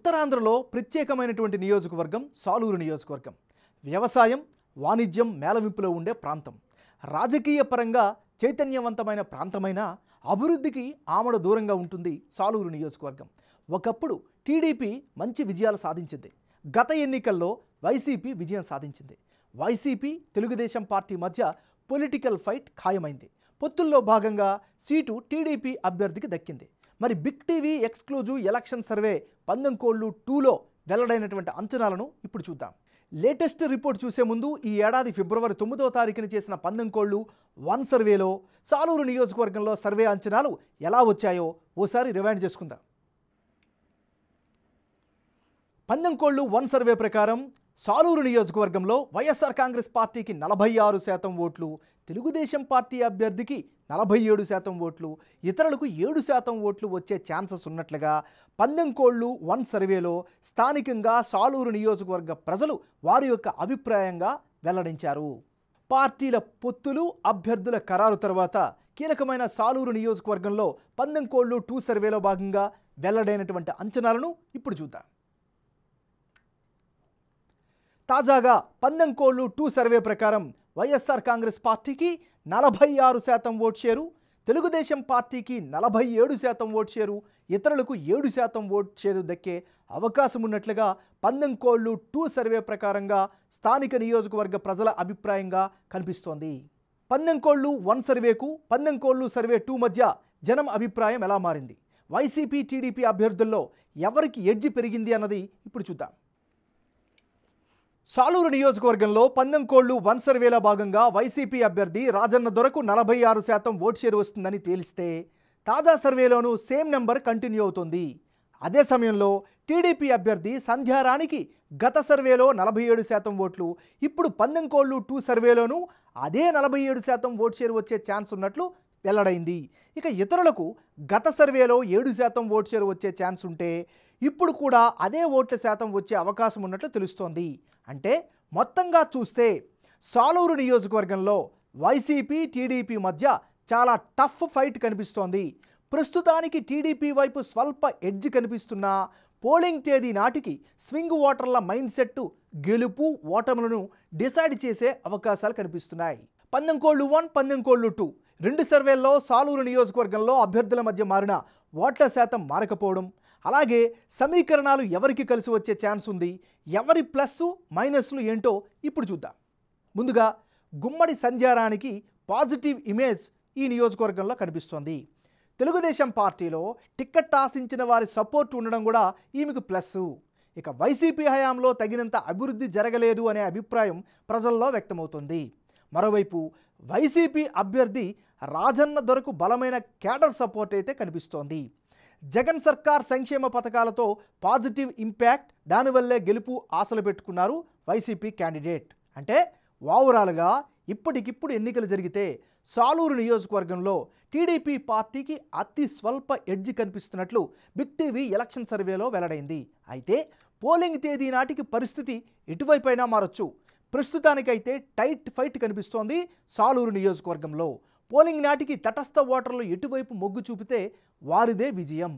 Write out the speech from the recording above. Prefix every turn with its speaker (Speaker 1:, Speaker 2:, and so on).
Speaker 1: ఉత్తరాంధ్రలో ప్రత్యేకమైనటువంటి నియోజకవర్గం సాలూరు నియోజకవర్గం. వ్యవసాయం, వాణిజ్యం మేళవింపులో ఉండే ప్రాంతం. రాజకీయ పరంగా చైతన్యవంతమైన ప్రాంతమైన అభివృద్ధికి ఆమడ దూరంగా ఉంటుంది సాలూరు నియోజకవర్గం. ఒకప్పుడు టీడీపీ మంచి విజయాలు సాధించింది. గత ఎన్నికల్లో వైసీపీ విజయం సాధించింది. వైసీపీ తెలుగుదేశం పార్టీ మధ్య పొలిటికల్ ఫైట్ ఖాయమైంది. పొత్తుల్లో భాగంగా సీటు టీడీపీ అభ్యర్థికి దక్కింది. మరి big TV exclusive election survey పందెంకోళ్ళు 2లో వెల్లడైనటువంటి అంచనాలను ఇప్పుడు చూద్దాం. లేటెస్ట్ రిపోర్ట్ చూసే ముందు ఈ ఏడాది ఫిబ్రవరి 9వ తారీఖున చేసిన పందెంకోళ్ళు 1 సర్వేలో సాలూరు నియోజకవర్గంలో సర్వే అంచనాలు ఎలా వచ్చాయో ఓసారి రివైండ్ చేసుకుందాం. పందెంకోళ్ళు 1 సర్వే ప్రకారం సాలూరు నియోజకవర్గంలో వైఎస్ఆర్ కాంగ్రెస్ పార్టీకి 46% ఓట్లు, తెలుగుదేశం పార్టీ అభ్యర్థికి 47% ఓట్లు, ఇతరులకు 7% ఓట్లు వచ్చే ఛాన్సెస్ ఉన్నట్లుగా పందెంకోళ్ళు 1 సర్వేలో స్థానికంగా సాలూరు నియోజకవర్గ ప్రజలు వారి యొక్క అభిప్రాయంగా వెల్లడించారు. పార్టీల పొత్తులు, అభ్యర్థుల ఖరారు తర్వాత కీలకమైన సాలూరు నియోజకవర్గంలో పందెంకోళ్ళు 2 సర్వేలో భాగంగా వెల్లడైనటువంటి అంచనాలను ఇప్పుడు చూద్దాం. తాజాగా పందెంకోళ్ళు 2 సర్వే ప్రకారం వైఎస్ఆర్ కాంగ్రెస్ పార్టీకి 46% ఓట్ షేరు, తెలుగుదేశం పార్టీకి 47% ఓట్ షేరు, ఇతరులకు 7% ఓట్ షేరు దక్కే అవకాశం ఉన్నట్లుగా పందెంకోళ్ళు 2 సర్వే ప్రకారంగా స్థానిక నియోజకవర్గ ప్రజల అభిప్రాయంగా కనిపిస్తోంది. పందెంకోళ్ళు 1 సర్వేకు పందెంకోళ్ళు సర్వే 2 మధ్య జనం అభిప్రాయం ఎలా మారింది, వైసీపీ టీడీపీ అభ్యర్థుల్లో ఎవరికి ఎడ్జి పెరిగింది అన్నది ఇప్పుడు చూద్దాం. సాలూరు నియోజకవర్గంలో పందెంకోళ్ళు 1 సర్వేలో భాగంగా వైసీపీ అభ్యర్థి రాజన్న దొరకు 46% ఓట్ షేర్ వస్తుందని తేలిస్తే తాజా సర్వేలోనూ సేమ్ నెంబర్ కంటిన్యూ అవుతోంది. అదే సమయంలో టీడీపీ అభ్యర్థి సంధ్యారాణికి గత సర్వేలో 47% ఓట్లు, ఇప్పుడు పందెంకోళ్ళు 2 సర్వేలోనూ అదే 47% ఓట్ షేర్ వచ్చే ఛాన్స్ ఉన్నట్లు వెల్లడైంది. ఇక ఇతరులకు గత సర్వేలో 7% ఓట్ షేర్ వచ్చే ఛాన్స్ ఉంటే ఇప్పుడు కూడా అదే ఓట్ల శాతం వచ్చే అవకాశం ఉన్నట్లు తెలుస్తోంది. అంటే మొత్తంగా చూస్తే సాలూరు నియోజకవర్గంలో వైసీపీ టీడీపీ మధ్య చాలా టఫ్ ఫైట్ కనిపిస్తోంది. ప్రస్తుతానికి టీడీపీ వైపు స్వల్ప ఎడ్జ్ కనిపిస్తున్నా పోలింగ్ తేదీ నాటికి స్వింగ్ ఓటర్ల మైండ్ సెట్ గెలుపు ఓటములను డిసైడ్ చేసే అవకాశాలు కనిపిస్తున్నాయి. పందెంకోళ్ళు 1, పందెంకోళ్ళు 2 2 సర్వేల్లో సాలూరు నియోజకవర్గంలో అభ్యర్థుల మధ్య మారిన ఓట్ల శాతం మారకపోవడం, అలాగే సమీకరణాలు ఎవరికి కలిసి వచ్చే ఛాన్స్ ఉంది, ఎవరి ప్లస్సు మైనస్లు ఏంటో ఇప్పుడు చూద్దాం. ముందుగా గుమ్మడి సంధ్యారానికి పాజిటివ్ ఇమేజ్ ఈ నియోజకవర్గంలో కనిపిస్తోంది. తెలుగుదేశం పార్టీలో టిక్కెట్ ఆశించిన వారి సపోర్ట్ ఉండడం కూడా ఈమెకు ప్లస్సు. ఇక వైసీపీ హయాంలో తగినంత అభివృద్ధి జరగలేదు అనే అభిప్రాయం ప్రజల్లో వ్యక్తమవుతోంది. మరోవైపు వైసీపీ అభ్యర్థి రాజన్న దొరకు బలమైన కేడర్ సపోర్ట్ అయితే కనిపిస్తోంది. జగన్ సర్కార్ సంక్షేమ పథకాలతో పాజిటివ్ ఇంపాక్ట్, దానివల్లే గెలుపు ఆశలు పెట్టుకున్నారు వైసీపీ క్యాండిడేట్. అంటే ఓవరాల్గా ఇప్పటికిప్పుడు ఎన్నికలు జరిగితే సాలూరు నియోజకవర్గంలో టీడీపీ పార్టీకి అతి స్వల్ప ఎడ్జి కనిపిస్తున్నట్లు బిగ్ టీవీ ఎలక్షన్ సర్వేలో వెల్లడైంది. అయితే పోలింగ్ తేదీ నాటికి పరిస్థితి ఎటువైపైనా మారొచ్చు. ప్రస్తుతానికైతే టైట్ ఫైట్ కనిపిస్తోంది సాలూరు నియోజకవర్గంలో. పోలింగ్ నాటికి తటస్థ ఓటర్లు ఎటువైపు మొగ్గు చూపితే వారిదే విజయం.